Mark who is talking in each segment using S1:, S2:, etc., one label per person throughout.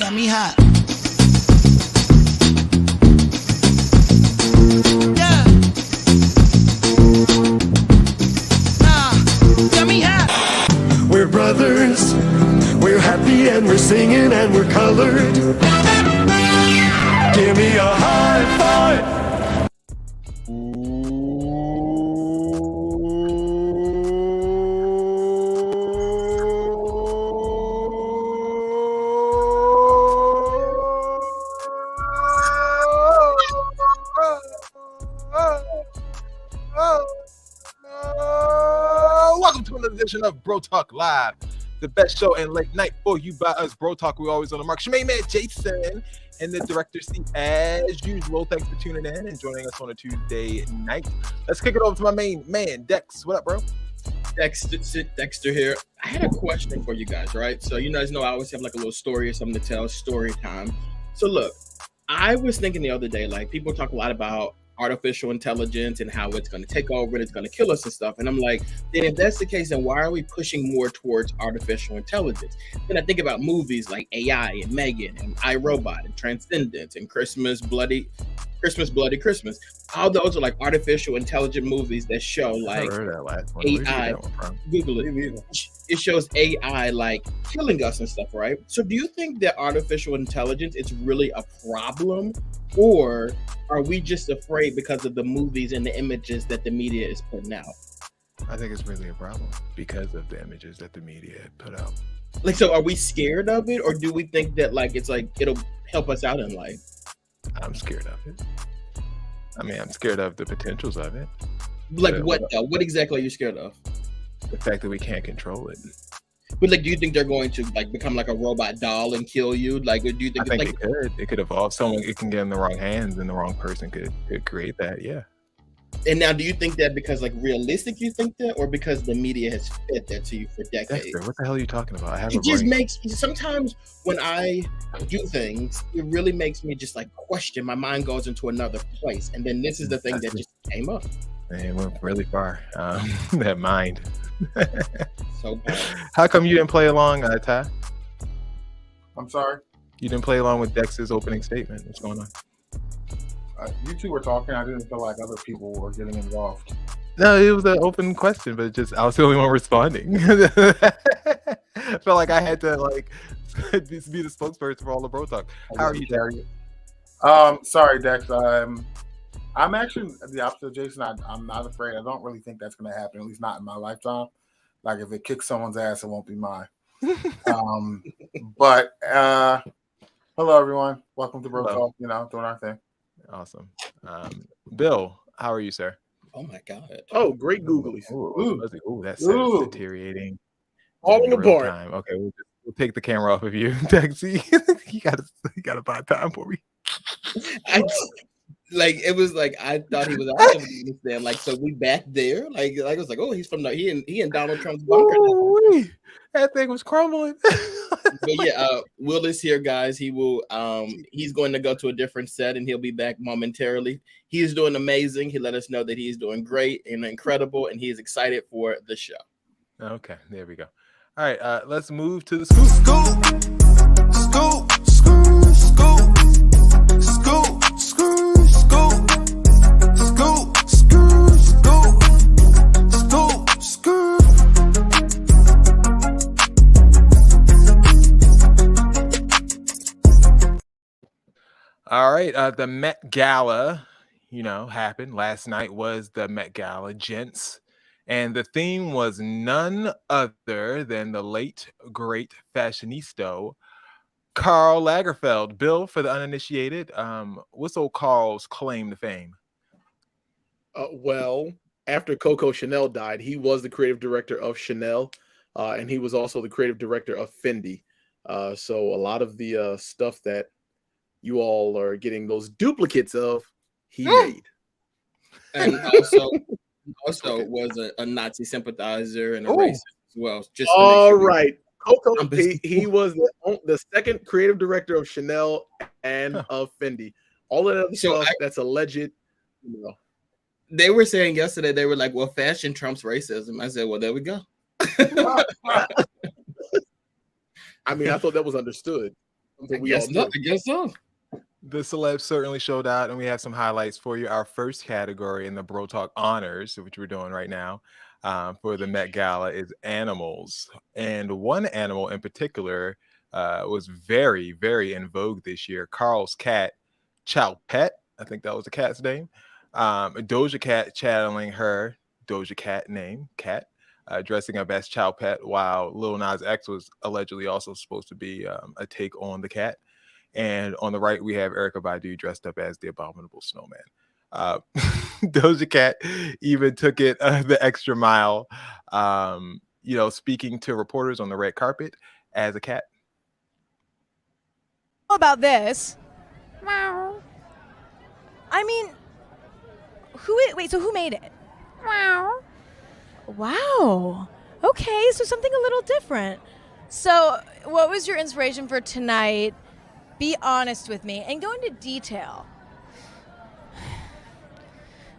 S1: got me hot. Yeah. Got me hot.
S2: We're brothers, we're happy and we're singing and we're colored. Give me a high five.
S3: Welcome to another edition of BroTalk Live, the best show in late night for you by us. BroTalk, we're always on the mark. Shemaine man Jason and the director C as usual. Thanks for tuning in and joining us on a Tuesday night. Let's kick it over to my main man, Dex. What up, bro?
S4: Dexter here. I had a question for you guys, right? So you guys know I always have like a little story or something to tell, story time. So look, I was thinking the other day, like people talk a lot about artificial intelligence and how it's going to take over and it's going to kill us and stuff. And I'm like, then if that's the case, then why are we pushing more towards artificial intelligence? Then I think about movies like AI and Megan and iRobot and Transcendence and Bloody Christmas. All those are like artificial intelligent movies that show like AI. Google it. It shows AI like killing us and stuff, right? So do you think that artificial intelligence is really a problem, or are we just afraid because of the movies and the images that the media is putting out?
S3: I think it's really a problem because of the images that the media put out.
S4: Like, so are we scared of it, or do we think that like it's like it'll help us out in life?
S3: I'm scared of it. I mean, I'm scared of the potentials of it.
S4: Like what though? What exactly are you scared of?
S3: The fact that we can't control it.
S4: But like, do you think they're going to like become like a robot doll and kill you? Like, or do you think?
S3: I think it could evolve. Someone, it can get in the wrong hands, and the wrong person could create that. Yeah.
S4: And now, do you think that because like realistic, you think that, or because the media has fed that to you for decades?
S3: Dexter, what the hell are you talking about?
S4: It just makes sometimes when I do things, it really makes me just like question. My mind goes into another place, and then this is the thing that just came up.
S3: Man, it went really far. That mind.
S4: So bad.
S3: How come you didn't play along, Ty?
S5: I'm sorry?
S3: You didn't play along with Dex's opening statement. What's going on?
S5: You two were talking. I didn't feel like other people were getting involved.
S3: No, it was an open question, but just I was the only one responding. I felt like I had to like just be the spokesperson for all the bro talk. How are you, Dex?
S5: Sorry, Dex. I'm actually the opposite of Jason. I'm not afraid. I don't really think that's going to happen, at least not in my lifetime. Like if it kicks someone's ass, it won't be mine. But hello, everyone. Welcome to BroTalk. You know, doing our thing.
S3: Awesome. Bill, how are you, sir?
S4: Oh my God.
S6: Oh, great googlies.
S3: Ooh, that's deteriorating.
S6: All in the bar.
S3: Okay, we'll take the camera off of you, Dexy. you gotta buy time for me.
S4: Like it was like I thought he was awesome there. Like, so we back there. Like I was like, oh, he's from the he and Donald Trump's bunker.
S3: That thing was crumbling.
S4: But yeah, Will is here, guys. He will he's going to go to a different set and he'll be back momentarily. He is doing amazing. He let us know that he's doing great and incredible, and he is excited for the show.
S3: Okay, there we go. All right, let's move to the scoop. All right, the Met Gala, happened last night. Was the Met Gala, gents, and the theme was none other than the late great fashionista Karl Lagerfeld. Bill, for the uninitiated, what's old Karl's claim to fame?
S6: Well, after Coco Chanel died, he was the creative director of Chanel, and he was also the creative director of Fendi. So a lot of the stuff that you all are getting those duplicates of, he made.
S4: And also was a Nazi sympathizer and a racist as well. Just
S6: right. Coco, he was the second creative director of Chanel and of Fendi. All of that stuff that's alleged.
S4: They were saying yesterday, they were like, well, fashion trumps racism. I said, well, there we go.
S6: I mean, I thought that was understood. but we all know.
S4: I guess so.
S3: The celebs certainly showed out, and we have some highlights for you. Our first category in the BroTalk Honors, which we're doing right now, for the Met Gala, is animals. And one animal in particular was very, very in vogue this year. Carl's cat, Chow Pet, I think that was the cat's name. Doja Cat channeling her Doja Cat name, Cat, dressing up as Chow Pet, while Lil Nas X was allegedly also supposed to be a take on the cat. And on the right, we have Erykah Badu dressed up as the Abominable Snowman. Doja Cat even took it the extra mile, speaking to reporters on the red carpet as a cat.
S7: About this. Wow. I mean, who made it? Wow. Wow. Okay, so something a little different. So, what was your inspiration for tonight? Be honest with me and go into detail.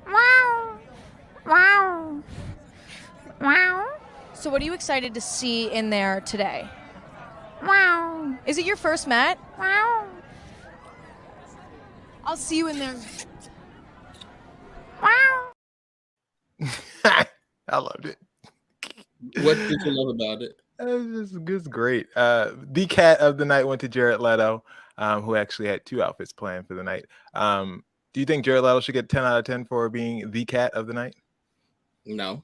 S7: Wow. Wow. Wow. So what are you excited to see in there today? Wow. Is it your first Met? Wow. I'll see you in there. Wow.
S3: I loved it.
S4: What did you love about it?
S3: It's great. The cat of the night went to Jared Leto, who actually had 2 outfits planned for the night. Do you think Jared Leto should get 10 out of 10 for being the cat of the night?
S4: No.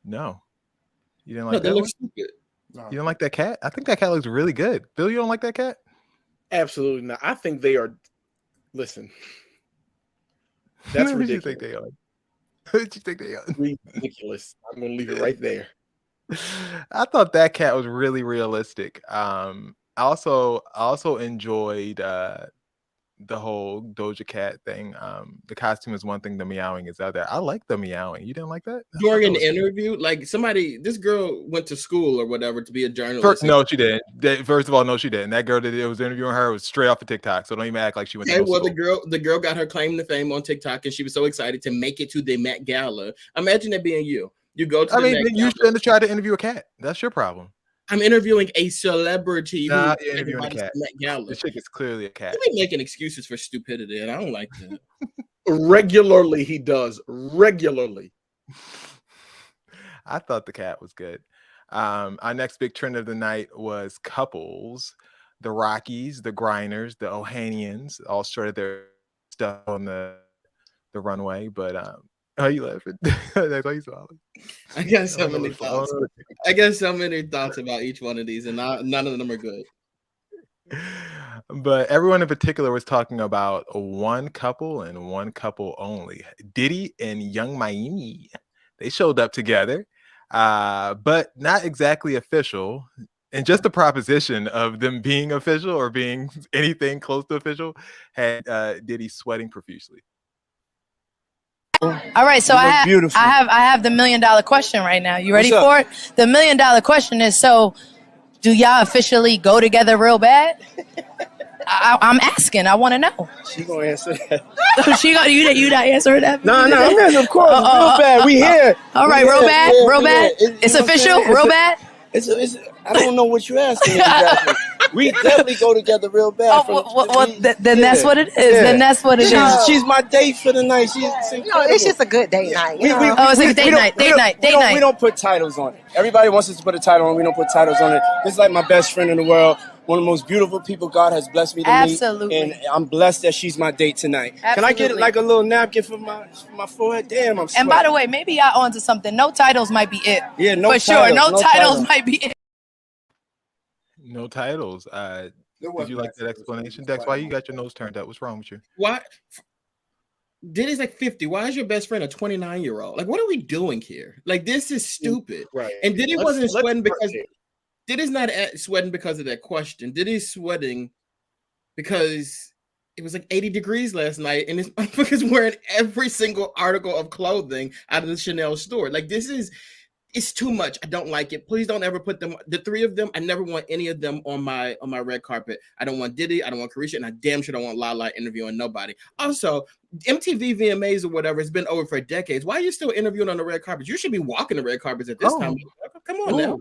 S3: You didn't like that
S4: looks
S3: one?
S4: stupid.
S5: No.
S3: You don't like that cat? I think that cat looks really good. Bill, you don't like that cat?
S6: Absolutely not. I think they are. Listen, that's
S3: Who do you
S6: ridiculous.
S3: think they are? Who do you think they are?
S6: Ridiculous. I'm gonna leave it right there.
S3: I thought that cat was really realistic. I also enjoyed the whole Doja Cat thing. The costume is one thing, the meowing is other. I like the meowing. You didn't like that?
S4: During an interview, like this girl went to school or whatever to be a journalist.
S3: No, she didn't. First of all, no, she didn't. That girl that was interviewing her was straight off of TikTok. So don't even act like she went to school.
S4: The girl got her claim to fame on TikTok, and she was so excited to make it to the Met Gala. Imagine that being you. You go to
S3: Met you shouldn't have tried to interview a cat. That's your problem.
S4: I'm interviewing a celebrity who
S3: you're interviewing a cat.
S4: Met Gala.
S3: The chick is clearly a cat.
S4: You're making excuses for stupidity, and I don't like that.
S6: Regularly, he does. Regularly.
S3: I thought the cat was good. Our next big trend of the night was couples. The Rockies, the Grinders, the Ohanians all started their stuff on the runway. But how you laughing? That's why you smiling.
S4: I guess so many thoughts. So many thoughts about each one of these, and none of them are good.
S3: But everyone in particular was talking about one couple and one couple only. Diddy and Young Miami. They showed up together, but not exactly official. And just the proposition of them being official or being anything close to official had Diddy sweating profusely.
S8: All right, so I have the $1 million question right now. You ready for it? The $1 million question is: so, do y'all officially go together real bad? I'm asking. I want to know.
S9: She gonna answer that.
S8: You not answering that?
S9: No, I'm answering, of course. Real bad. We here.
S8: All right, real bad. Real bad. It's official. Real bad.
S9: It's. I don't know what you're asking exactly. We definitely go together real bad.
S8: Then that's what it is. Yeah. Then that's what it is.
S9: She's my date for the night.
S10: It's just a good date night.
S8: It's like a date night. Date night.
S9: We don't put titles on it. Everybody wants us to put a title on. We don't put titles on it. This is like my best friend in the world. One of the most beautiful people God has blessed me to meet. And I'm blessed that she's my date tonight. Absolutely. Can I get like a little napkin for my forehead? Damn, I'm sweating.
S8: And by the way, maybe y'all onto something. No titles might be it.
S9: Yeah, no
S8: for
S9: titles,
S8: sure. No titles might be it.
S3: No titles. Did you like that explanation, Dex? Why you got your nose turned up? What's wrong with you?
S4: Why? Diddy's like 50. Why is your best friend a 29-year-old? Like, what are we doing here? Like, this is stupid.
S6: Right.
S4: And Diddy wasn't sweating because Diddy's not sweating because of that question. Diddy's sweating because it was like 80 degrees last night, and this motherfucker's wearing every single article of clothing out of the Chanel store. Like, it's too much. I don't like it. Please don't ever put them. The three of them, I never want any of them on my red carpet. I don't want Diddy. I don't want Carisha, and I damn sure don't want Lala interviewing nobody. Also, MTV VMAs or whatever, it's been over for decades. Why are you still interviewing on the red carpet? You should be walking the red carpets at this time. Come on now.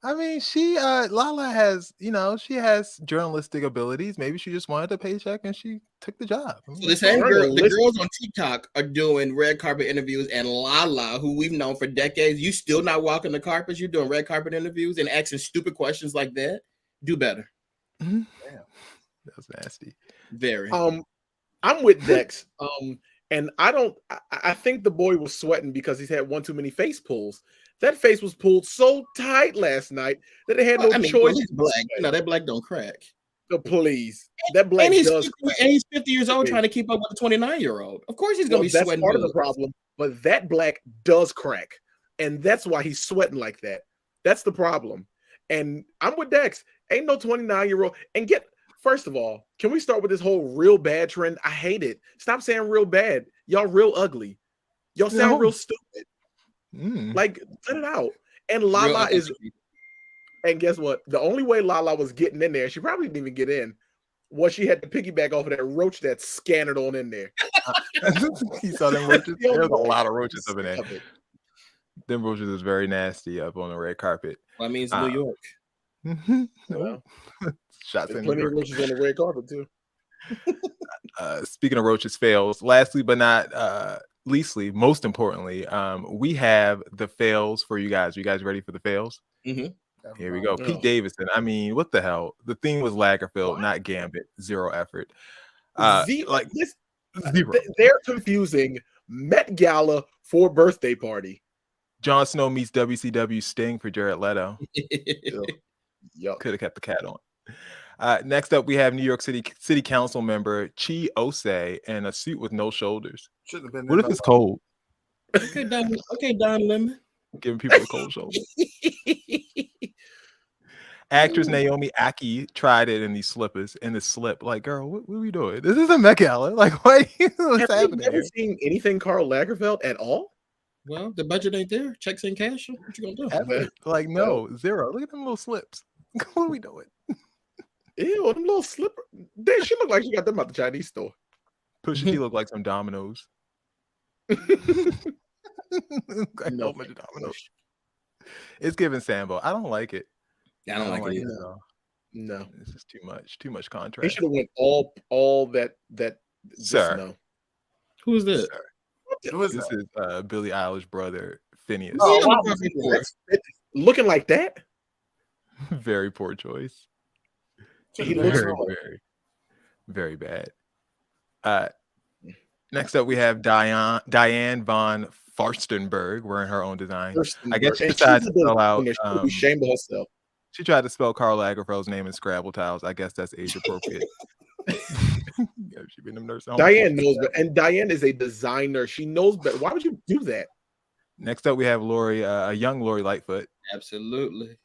S3: I mean, Lala has, she has journalistic abilities. Maybe she just wanted a paycheck and she took the job. I mean,
S4: So the girls on TikTok are doing red carpet interviews, and Lala, who we've known for decades, you still not walking the carpets. You're doing red carpet interviews and asking stupid questions like that. Do better.
S3: Damn. That was nasty.
S4: Very.
S6: I'm with Dex. And I think the boy was sweating because he's had one too many face pulls. That face was pulled so tight last night that it had no choice.
S4: Well, he's black. That black don't crack.
S6: So please. That black
S4: and
S6: does
S4: crack. And he's 50 years old trying to keep up with a 29-year-old. Of course he's going to be
S6: that's
S4: sweating.
S6: That's part of the problem. But that black does crack. And that's why he's sweating like that. That's the problem. And I'm with Dex. Ain't no 29-year-old. And first of all, can we start with this whole real bad trend? I hate it. Stop saying real bad. Y'all real ugly. Y'all sound real stupid. Like, cut it out. And Lala and guess what? The only way Lala was getting in there, she probably didn't even get in, was she had to piggyback off of that roach that scanned on in there.
S3: You saw them roaches? There was a lot of roaches up in there. Them roaches is very nasty up on the red carpet.
S4: Well, that means New York.
S3: No. Shots in
S6: plenty
S3: New
S6: of
S3: York.
S6: roaches on the red carpet too.
S3: Speaking of roaches fails, lastly but not leastly, most importantly, we have the fails for you guys. Are you guys ready for the fails? Here we go. Pete Davidson. I mean, what the hell? The thing was Lagerfeld, not Gambit. Zero effort. Zero.
S6: They're confusing Met Gala for birthday party.
S3: Jon Snow meets WCW Sting for Jared Leto.
S6: Yep.
S3: Could have kept the cat on. Next up, we have New York City Council member Chi Osei in a suit with no shoulders.
S5: Shouldn't have been.
S3: What if it's cold?
S4: Okay, Don Lemon.
S3: Giving people a cold shoulder. Actress Naomi Aki tried it in these slippers, in the slip. Like, girl, what are we doing? This is a Met Gala. Like, what's happening?
S6: Have you never seen anything Karl Lagerfeld at all?
S4: Well, the budget ain't there. Checks ain't cash. What you gonna do?
S3: Like, no, zero. Look at them little slips. What are we doing?
S6: Ew, them little slipper. She looked like she got them at the Chinese store.
S3: Pusha T looked like some dominoes. A whole bunch of dominoes. It's giving Sambo. I don't like it.
S4: I don't like it either.
S6: No,
S3: this is too much. Too much contrast.
S6: They should have went all that.
S3: Sir,
S6: no.
S4: Who's this?
S3: This is Billie Eilish brother Phineas.
S6: Looking like that.
S3: Very poor choice.
S6: He looks
S3: very bad. Next up, we have Diane von Farstenberg wearing her own design. I guess she decided to spell out.
S6: She's ashamed of herself.
S3: She tried to spell Karl Lagerfeld's name in Scrabble tiles. I guess that's age appropriate. She been a nurse.
S6: Diane knows, and Diane is a designer. She knows better. Why would you do that?
S3: Next up, we have Lori, a young Lori Lightfoot.
S4: Absolutely.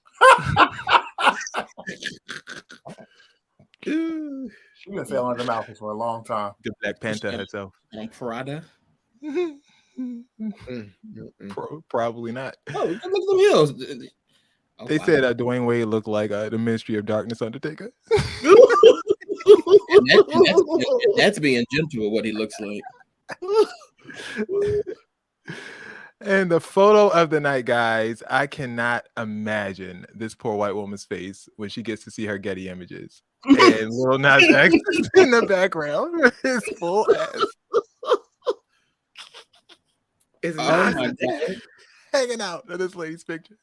S5: She's been failing them out for a long time.
S3: The Black Panther herself.
S4: And Prada.
S3: Probably not.
S4: Oh, look at them heels.
S3: They said Dwayne Wade looked like the Ministry of Darkness Undertaker.
S4: That's being gentle with what he looks like.
S3: And the photo of the night, guys, I cannot imagine this poor white woman's face when she gets to see her Getty images. And Lil Nas X in the background with his full ass. It's hanging out in this lady's picture.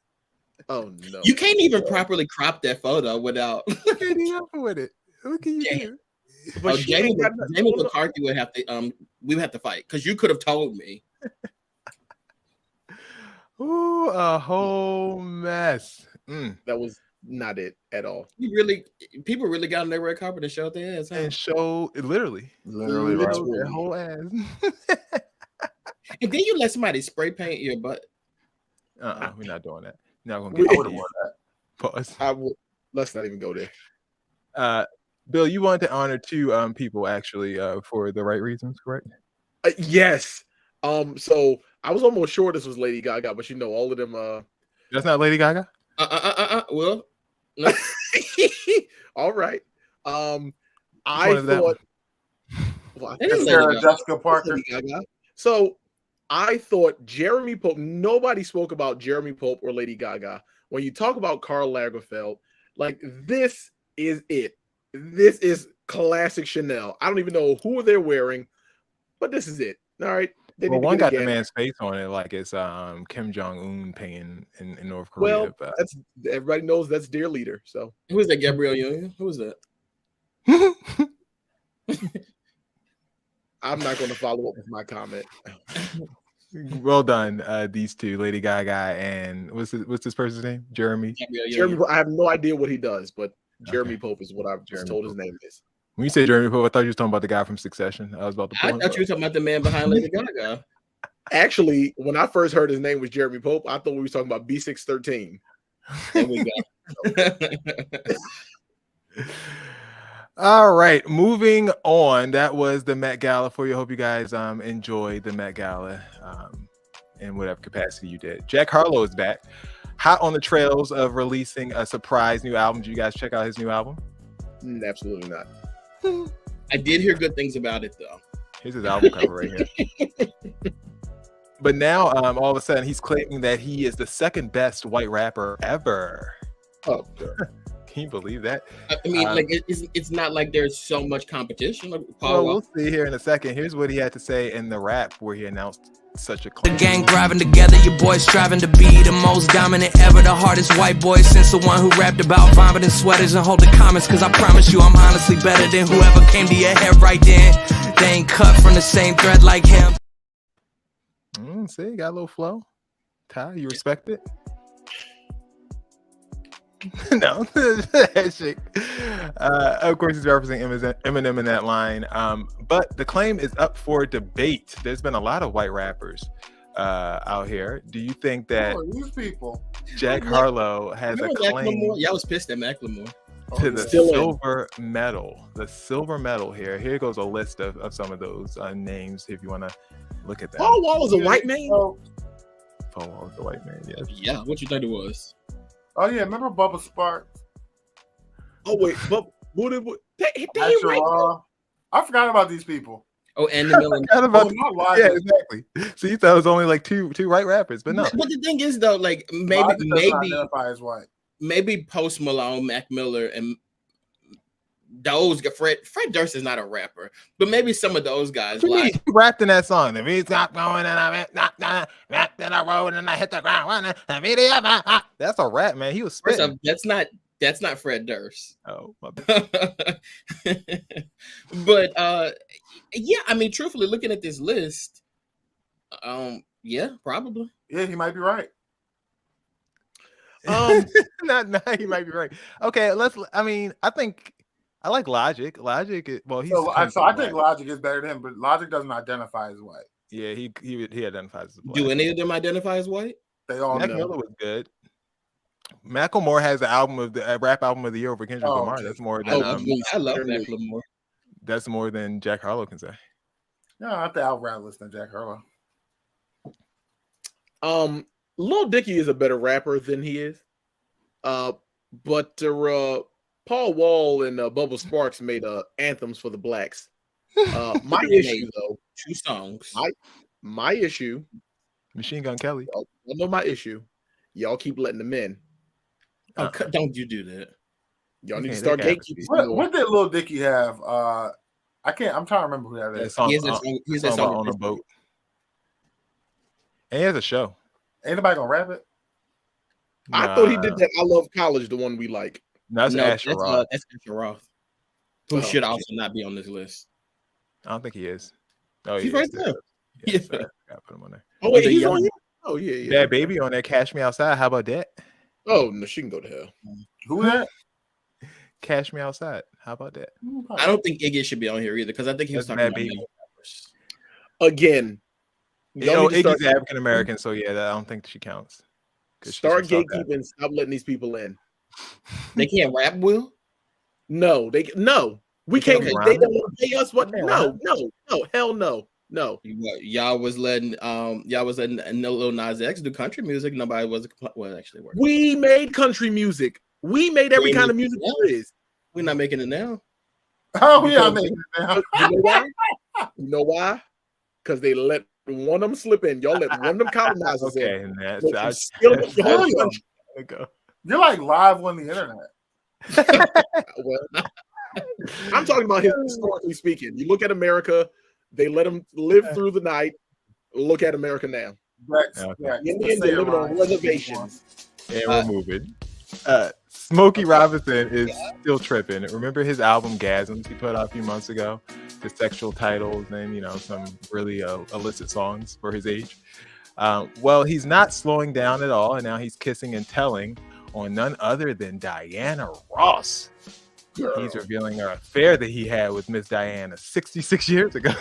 S6: Oh no!
S4: You can't even properly crop that photo without.
S3: Getting up with it. What can you do?
S4: But Jamie McCarthy would have to. We would have to fight because you could have told me.
S3: Ooh, a whole mess.
S6: That was not it at all.
S4: People really got on their red carpet and showed their ass, huh?
S3: And show literally their whole ass.
S4: And then you let somebody spray paint your butt.
S3: We're not doing that. Not gonna get that. Pause.
S6: Let's not even go there.
S3: Bill, you wanted to honor two people actually for the right reasons, correct?
S6: Yes. So I was almost sure this was Lady Gaga, but all of them.
S3: That's not Lady Gaga.
S4: Well, no.
S6: All right. I thought.
S5: Jessica Parker.
S6: So I thought Jeremy Pope. Nobody spoke about Jeremy Pope or Lady Gaga when you talk about Karl Lagerfeld, like this is it. This is classic Chanel. I don't even know who they're wearing, but this is it. All right.
S3: Well, one got the man's face on it, like it's Kim Jong-un paying in North Korea.
S6: Well,
S3: but
S6: that's everybody knows that's their leader. So
S4: who is that? Gabrielle Union? Who is that?
S6: I'm not going to follow up with my comment.
S3: Well done, these two, Lady Gaga and what's this person's name? Jeremy.
S6: Jeremy. I have no idea what he does, but Jeremy Pope is what I've just told his name is.
S3: When you say Jeremy Pope, I thought you were talking about the guy from Succession. I was about to.
S4: I thought you were talking about the man behind Lady Gaga.
S6: Actually, when I first heard his name was Jeremy Pope, I thought we were talking about B613.
S4: There we go.
S3: All right, moving on. That was the Met Gala for you. Hope you guys enjoyed the Met Gala in whatever capacity you did. Jack Harlow is back, hot on the trails of releasing a surprise new album. Did you guys check out his new album?
S6: Absolutely not.
S4: I did hear good things about it though.
S3: Here's his album cover right here. But now, all of a sudden, he's claiming that he is the second best white rapper ever.
S6: Oh, God.
S3: Can you believe that?
S4: I mean, like it's not like there's so much competition.
S3: Well, we'll see here in a second. Here's what he had to say in the rap where he announced such a claim.
S11: The gang driving together, your boys striving to be the most dominant ever, the hardest white boy since the one who rapped about vomiting sweaters and holding comments. Cause I promise you, I'm honestly better than whoever came to your head right then. They ain't cut from the same thread like him.
S3: See, got a little flow. Ty, you respect it? No. Of course, he's representing Eminem in that line. But the claim is up for debate. There's been a lot of white rappers out here. Do you think that
S5: these people?
S3: Jack Harlow has a claim?
S4: Yeah, I was pissed at Macklemore.
S3: To the silver medal. The silver medal here. Here goes a list of some of those names if you want to look at that.
S6: Paul Wall is a white man?
S3: Paul Wall is a white man, yes.
S4: Yeah, what you think it was?
S5: Oh, yeah, remember Bubba Sparks?
S6: Oh, wait, but what
S5: I forgot about these people.
S4: Oh, and the Million.
S3: Yeah, exactly. So you thought it was only like two white rappers, but no.
S4: But the thing is, though, like maybe
S5: identify as white.
S4: Maybe Post Malone, Mac Miller, and those Fred Durst is not a rapper, but maybe some of those guys
S3: like he rapped in that song. The beat's not going and I rapped and I rode and I hit the ground. That's a rap, man. He was spitting.
S4: That's not Fred Durst.
S3: Oh, my bad.
S4: But yeah, I mean, truthfully, looking at this list, yeah, probably.
S5: Yeah, he might be right.
S3: Not he might be right. Okay, I think I like Logic. Logic, he's
S5: so I think Logic is better than him, but Logic doesn't identify as white.
S3: Yeah, he identifies as black.
S4: Do any of them identify as white?
S5: They all
S3: Mac Miller was good. Macklemore has the rap album of the year over Kendrick Lamar. That's more than
S4: I love Macklemore.
S3: That's more than Jack Harlow can say.
S5: No, I think I'll rather listen to Jack Harlow.
S6: Lil Dicky is a better rapper than he is. But Paul Wall and Bubba Sparks made anthems for the blacks. My issue, though,
S4: 2 songs.
S6: My issue,
S3: Machine Gun Kelly.
S6: I know my issue. Y'all keep letting them in.
S4: Don't you do that?
S6: Y'all need to start gatekeeping.
S5: What did Lil Dicky have? I'm trying to remember who that is.
S4: He has a song
S3: on a boat. And he has a show.
S5: Ain't nobody gonna rap it?
S6: I thought he did that. I Love College, the one we like.
S3: That's Asher Roth.
S4: That's Asher Roth, who should also not be on this list.
S3: I don't think he is. Oh,
S4: he's right there.
S3: Yeah, sorry, I put him on there.
S6: Oh wait, he's on here. Oh yeah.
S3: That baby on there, Cash Me Outside. How about that?
S6: Oh no, she can go to hell.
S5: Who that?
S3: Cash Me Outside. How about that?
S4: I don't think Iggy should be on here either because I think he was talking about
S3: baby.
S6: Again.
S3: Iggy's African American, so yeah, I don't think she counts.
S6: Start gatekeeping. Stop letting these people in.
S4: They can't rap, Will?
S6: No. We can't. They don't want to pay us. What? No. Hell no. No.
S4: Y'all was letting Lil Nas X do country music. Nobody was actually working.
S6: We made country music. We made every kind of music there is.
S4: We're not making it now.
S5: Oh, yeah, I'm making it now.
S6: You know why? You know why? Because they let one of them slip in. Y'all let one of them colonizers in.
S3: And
S5: You're like live on the internet.
S6: Well, I'm talking about historically speaking. You look at America, they let them live through the night. Look at America now. Indians are living on reservations.
S3: And we're moving. Smokey Robinson is still tripping. Remember his album Gasms he put out a few months ago? The sexual titles and, some really illicit songs for his age. Well, he's not slowing down at all, and now he's kissing and telling on none other than Diana Ross. Girl. He's revealing an affair that he had with Miss Diana 66 years ago.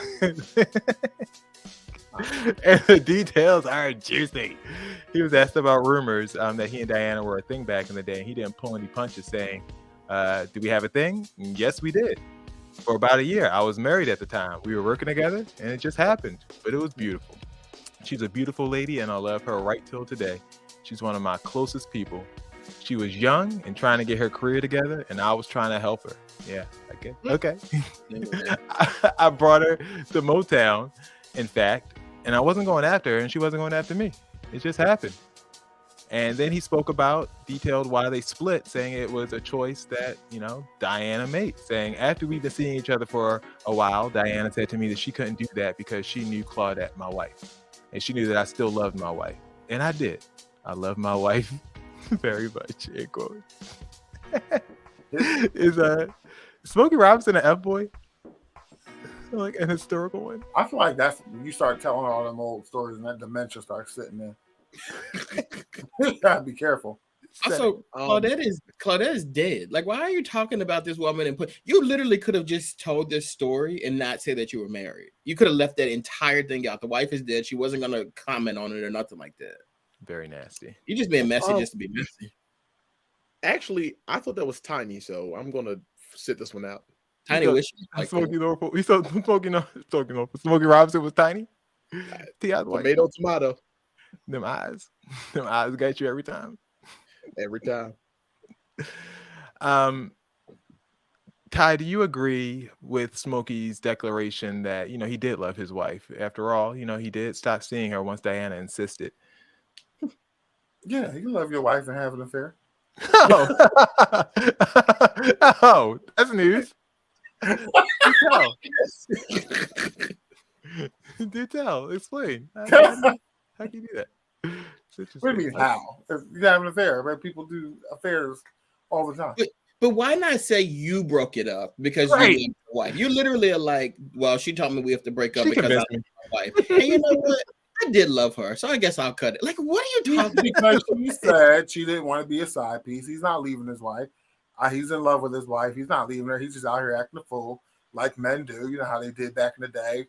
S3: And the details are juicy. He was asked about rumors that he and Diana were a thing back in the day. He didn't pull any punches, saying, "Do we have a thing? Yes, we did. For about a year. I was married at the time. We were working together, and it just happened. But it was beautiful. She's a beautiful lady, and I love her right till today. She's one of my closest people. She was young and trying to get her career together, and I was trying to help her. Yeah, okay. I brought her to Motown, in fact, and I wasn't going after her, and she wasn't going after me. It just happened." And then he detailed why they split, saying it was a choice that, Diana made, saying after we'd been seeing each other for a while, Diana said to me that she couldn't do that because she knew Claudette, my wife, and she knew that I still loved my wife. And I did. I love my wife very much. End quote. Is Smokey Robinson an F-boy? Like an historical one?
S5: I feel like that's when you start telling all them old stories and that dementia starts sitting there. You gotta be careful.
S4: Also, Claudette is dead. Like, why are you talking about this woman and you literally could have just told this story and not say that you were married. You could have left that entire thing out. The wife is dead. She wasn't gonna comment on it or nothing like that.
S3: Very nasty.
S4: You just being messy just to be messy.
S6: Actually, I thought that was Tiny, so I'm gonna sit this one out.
S4: Tiny wish
S3: Smokey Robinson was Tiny.
S6: Tomato.
S3: Them eyes got you every time.
S6: Every time.
S3: Ty, do you agree with Smokey's declaration that he did love his wife? After all, he did stop seeing her once Diana insisted.
S5: Yeah, you love your wife and have an affair.
S3: Oh, that's news. Do tell. Explain. How can you do that?
S5: What do you mean how? If you have an affair, right? People do affairs all the time.
S4: But why not say you broke it up because you loved your wife? You literally are like, well, she told me we have to break up because I love my wife. And you know what? I did love her, so I guess I'll cut it. Like, what are you talking about?
S5: Because she said she didn't want to be a side piece. He's not leaving his wife. He's in love with his wife. He's not leaving her. He's just out here acting a fool like men do. You know how they did back in the day.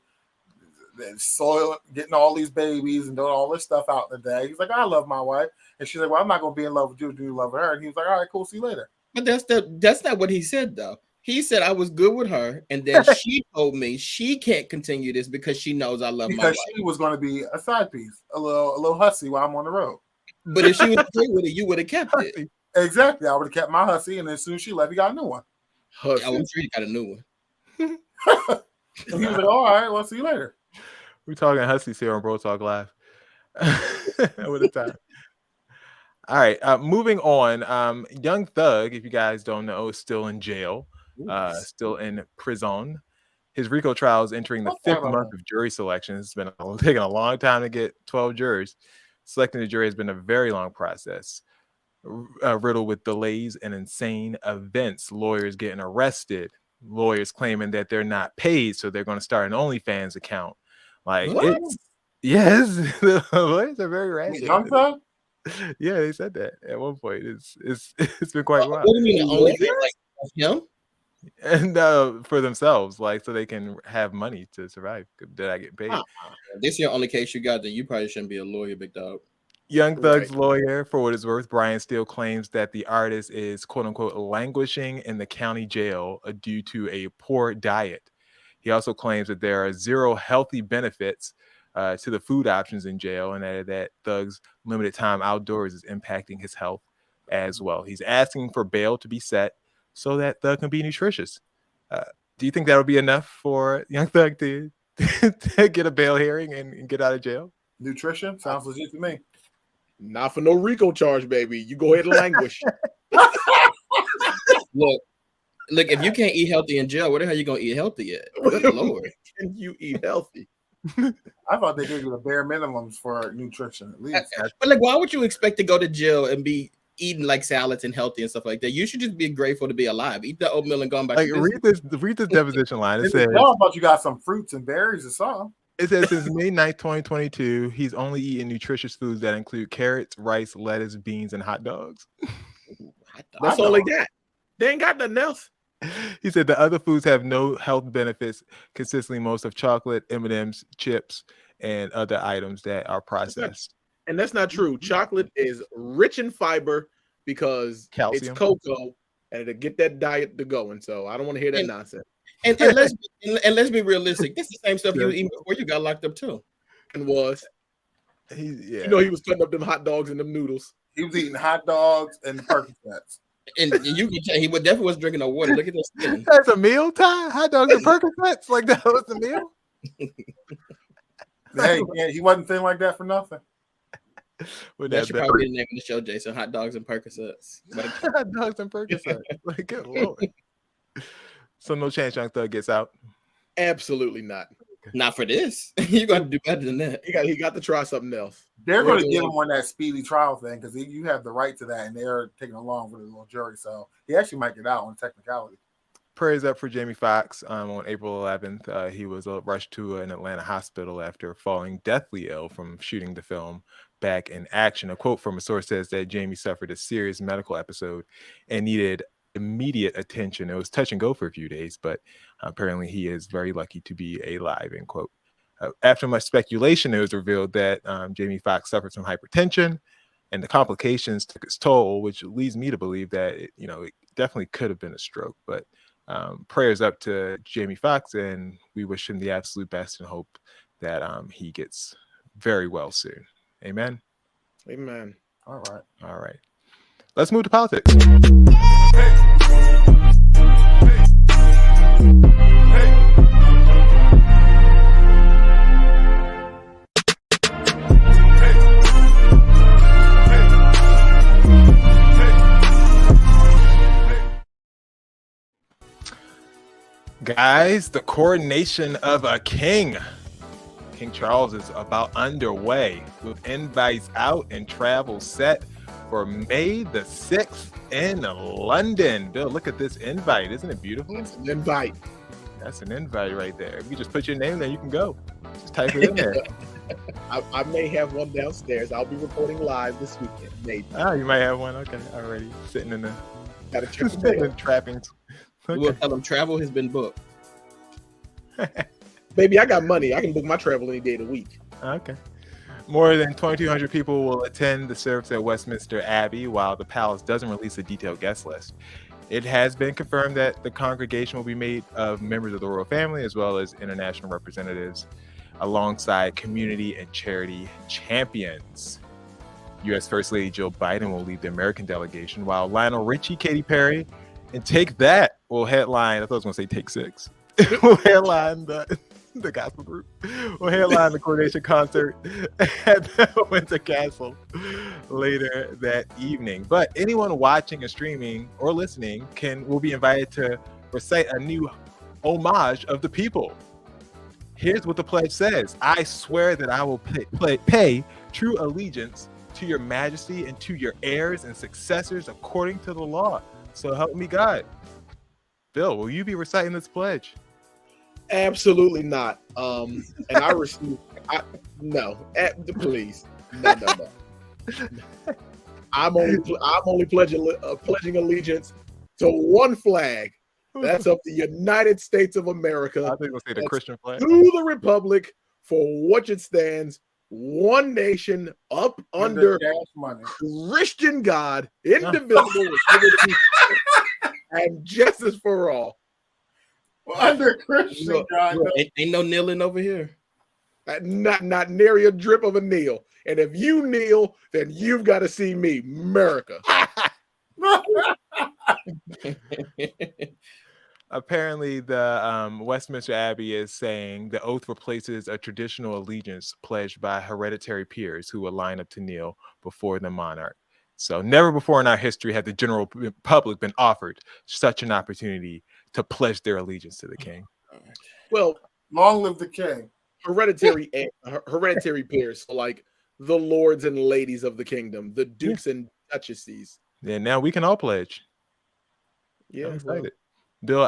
S5: Soil, getting all these babies and doing all this stuff out in the day. He's like, I love my wife. And she's like, well, I'm not going to be in love with you. Do you love her? And he was like, all right, cool. See you later.
S4: But that's not what he said, though. He said I was good with her, and then she told me she can't continue this because she knows I love my wife.
S5: Because she was going to be a side piece, a little hussy while I'm on the road.
S4: But if she was okay with it, you would have kept it.
S5: Exactly. I would have kept my hussy, and as soon as she left, he got a new one.
S4: I'm sure he got a new one.
S5: And he was like, all right, well, see you later.
S3: We're talking hussies here on BroTalk Live. With a time. All right, moving on. Young Thug, if you guys don't know, is still in jail, still in prison. His RICO trial is entering the 5th month of jury selection. It's been taking a long time to get 12 jurors. Selecting the jury has been a very long process, riddled with delays and insane events. Lawyers getting arrested, lawyers claiming that they're not paid, so they're going to start an OnlyFans account. Like, yes, the lawyers are very ratchet.
S5: Young Thug?
S3: Yeah, they said that at one point. It's been quite wild.
S4: What do you mean OnlyFans? Like him?
S3: And for themselves, like, so they can have money to survive. Did I get paid?
S4: This is your only case you got, then you probably shouldn't be a lawyer, big dog.
S3: Young Thug's lawyer, for what it's worth, Brian Steele, claims that the artist is quote unquote languishing in the county jail due to a poor diet. He also claims that there are 0 healthy benefits to the food options in jail, and that Thug's limited time outdoors is impacting his health as well. He's asking for bail to be set so that Thug can be nutritious. Do you think that would be enough for Young Thug to get a bail hearing and get out of jail?
S5: Nutrition sounds legit to me.
S6: Not for no RICO charge, baby. You go ahead and languish.
S4: Look, if you can't eat healthy in jail, where the hell you gonna eat healthy at? Good Lord.
S6: Can you eat healthy?
S5: I thought they gave you the bare minimums for nutrition at least.
S4: But like, why would you expect to go to jail and be eating like salads and healthy and stuff like that? You should just be grateful to be alive. Eat the oatmeal and go on back.
S3: Like, read this deposition line. It says,
S5: "How about you got some fruits and berries or something?"
S3: It says since May 9th, 2022, he's only eaten nutritious foods that include carrots, rice, lettuce, beans, and hot dogs.
S6: That's all they got. They ain't got nothing else.
S3: He said the other foods have no health benefits, consisting most of chocolate, M&Ms, chips, and other items that are processed.
S6: And that's not true. Chocolate is rich in fiber because
S3: calcium,
S6: it's cocoa, and it'll get that diet to going. So I don't want to hear that nonsense.
S4: And let's be realistic. This is the same stuff you were eating before you got locked up too.
S6: And was you know, he was cutting up them hot dogs and them noodles.
S5: He was eating hot dogs and Percocets.
S4: And you can tell he definitely was drinking no water. Look at this skin.
S3: That's a meal time. Hot dogs and Percocets, like that was a meal.
S5: Hey, he wasn't thin like that for nothing.
S4: That should probably be the name of the show, Jason. Hot dogs and Percocets.
S3: Hot dogs and Percocets. Like, good Lord. So no chance Young Thug gets out?
S6: Absolutely not.
S4: Not for this. You're going to do better than that.
S6: He got to try something else.
S5: They're going to get him on that speedy trial thing because you have the right to that, and they're taking along with a little jury. So he actually might get out on technicality.
S3: Prayers up for Jamie Foxx. On April 11th, he was rushed to an Atlanta hospital after falling deathly ill from shooting the film Back in Action. A quote from a source says that Jamie suffered a serious medical episode and needed immediate attention. It was touch and go for a few days, but apparently he is very lucky to be alive, end quote. After much speculation, it was revealed that Jamie Foxx suffered from hypertension and the complications took its toll, which leads me to believe that it definitely could have been a stroke. But prayers up to Jamie Foxx, and we wish him the absolute best and hope that he gets very well soon. Amen.
S6: Amen.
S5: All
S3: right. Let's move to politics. Guys, the coronation of a king. King Charles is about underway with invites out and travel set for May the 6th in London. Bill, look at this invite. Isn't it beautiful?
S6: It's an invite.
S3: That's an invite right there. If you just put your name there, you can go. Just type it in there.
S6: I may have one downstairs. I'll be reporting live this weekend. Maybe.
S3: You might have one. Okay, already sitting in the trappings.
S4: Okay. We'll tell him travel has been booked.
S6: Baby, I got money. I can book my travel any day of the week.
S3: Okay. More than 2,200 people will attend the service at Westminster Abbey, while the palace doesn't release a detailed guest list. It has been confirmed that the congregation will be made of members of the royal family as well as international representatives, alongside community and charity champions. U.S. First Lady Jill Biden will lead the American delegation, while Lionel Richie, Katy Perry, and Take That will headline. I thought I was going to say Take Six. Will headline the gospel group. Will headline the coronation concert at the Windsor Castle later that evening. But anyone watching or streaming or listening will be invited to recite a new homage of the people. Here's what the pledge says. I swear that I will pay true allegiance to your majesty and to your heirs and successors according to the law. So help me God. Bill, will you be reciting this pledge?
S6: Absolutely not. And I received no. Please, no. I'm only pledging allegiance to one flag. That's of the United States of America.
S3: I think we'll say the Christian flag.
S6: To the republic for which it stands, one nation, up under Christian God, indivisible, with liberty and justice for all.
S5: Under Christian God.
S4: Ain't no kneeling over here.
S6: Not nary a drip of a kneel. And if you kneel, then you've got to see me, America.
S3: apparently the Westminster Abbey is saying the oath replaces a traditional allegiance pledged by hereditary peers who will line up to kneel before the monarch. So never before in our history had the general public been offered such an opportunity to pledge their allegiance to the king.
S6: Well,
S5: long live the king.
S6: Hereditary peers, so like the lords and ladies of the kingdom, the dukes and duchesses.
S3: Yeah, now we can all pledge.
S6: Yeah,
S3: I'm excited. Bill,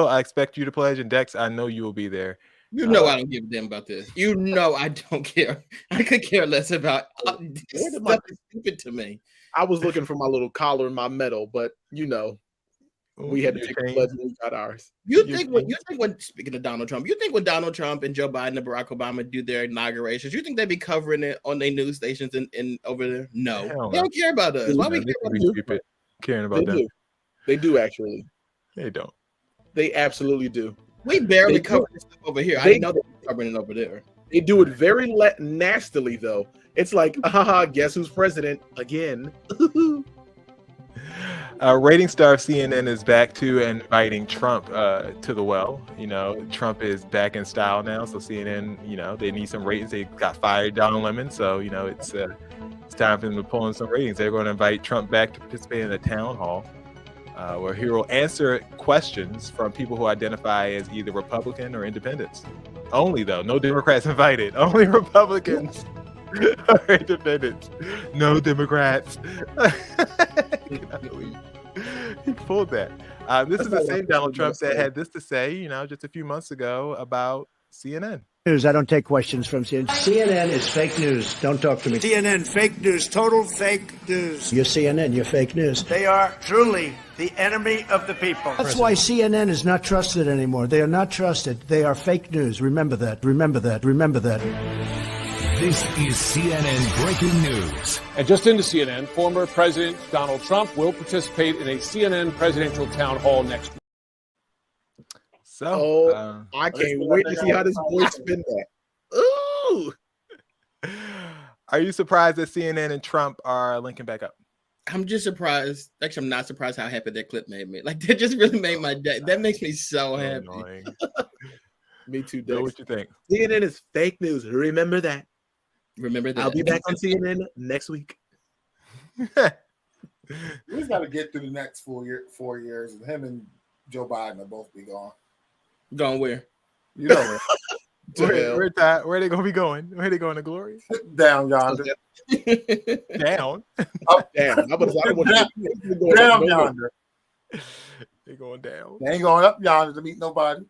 S3: I expect you to pledge, and Dex, I know you will be there.
S4: You know I don't give a damn about this. You know I don't care. I could care less about this stuff. Is stupid to me.
S6: I was looking for my little collar and my medal, but you know, we had to take a pledge and we got ours.
S4: You think when speaking of Donald Trump, you think when Donald Trump and Joe Biden and Barack Obama do their inaugurations, you think they'd be covering it on their news stations and over there? No, they don't care about us. Why we care about
S3: stupid caring about them?
S6: They do actually.
S3: They don't.
S6: They absolutely do.
S4: We barely cover this stuff over here. I know they're covering it over there.
S6: They do it very nastily though. It's like, guess who's president again?
S3: Rating star of CNN is back to inviting Trump to the well. You know, Trump is back in style now, so CNN, you know, they need some ratings. They got fired Don Lemon, so you know it's time for them to pull in some ratings. They're going to invite Trump back to participate in a town hall where he will answer questions from people who identify as either Republican or independents. Only though, no Democrats invited. Only Republicans or independents. No Democrats. He pulled that. This is the same Donald Trump that had this to say, you know, just a few months ago about CNN.
S12: News. I don't take questions from CNN. CNN is fake news. Don't talk to me.
S1: CNN, fake news, total fake news.
S12: You're CNN. You're fake news.
S1: They are truly the enemy of the people.
S12: That's why CNN is not trusted anymore. They are not trusted. They are fake news. Remember that. Remember that. Remember that.
S13: This is CNN Breaking News.
S14: And just into CNN, former President Donald Trump will participate in a CNN presidential town hall next week.
S3: So,
S6: I can't wait to see how this boy spin that. Ooh!
S3: Are you surprised that CNN and Trump are linking back up?
S4: I'm just surprised. Actually, I'm not surprised how happy that clip made me. Like, that just really made my day. That makes me so happy.
S6: Me too,
S3: Bill, what you think?
S6: CNN is fake news. Remember that.
S4: Remember that.
S6: I'll be back on CNN next week.
S5: We just got to get through the next 4 years, and him and Joe Biden will both be gone.
S4: Gone where?
S5: You know
S3: where? Where are they going to be going? Where are they going to glory?
S5: Down yonder.
S3: Down?
S5: Up,
S6: down.
S5: Down yonder.
S3: They're going down.
S5: They ain't going up yonder to meet nobody.